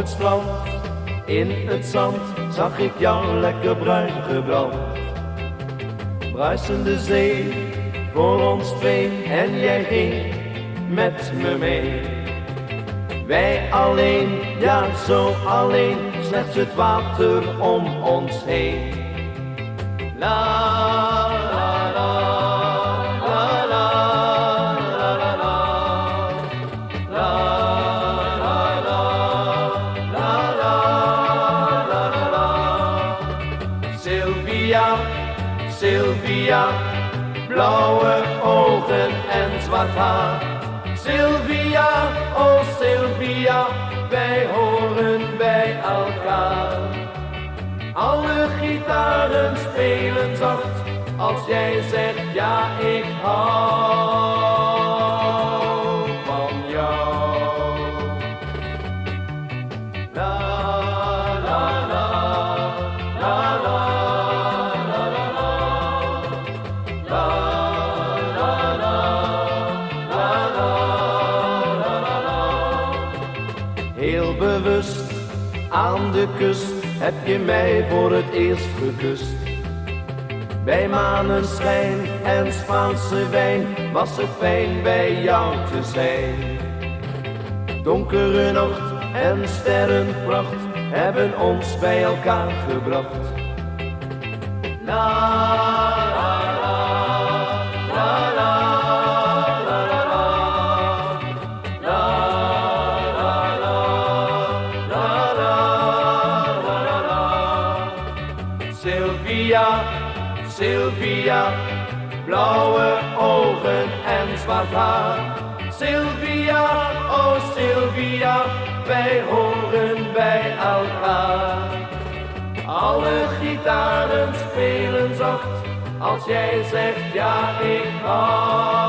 het strand, in het zand, zag ik jou lekker bruin gebrand. Bruisende zee, voor ons twee, en jij ging met me mee. Wij alleen, ja zo alleen, slechts het water om ons heen. La la la, la la la la la, la la la, la la la la. Sylvia, Sylvia, blauwe ogen en zwart haar. Sylvia, oh Sylvia, wij horen bij elkaar. Alle gitaren spelen zacht, als jij zegt ja ik hou van jou. La la la, la la la la la, la la la, la. Heel bewust aan de kust heb je mij voor het eerst gekust. Bij maneschijn en Spaanse wijn was het fijn bij jou te zijn. Donkere nacht en sterrenpracht hebben ons bij elkaar gebracht. La la la, la la. Sylvia, Sylvia, blauwe ogen en zwart haar. Sylvia, oh Sylvia, wij horen bij elkaar. Alle gitaren spelen zacht, als jij zegt ja ik hou.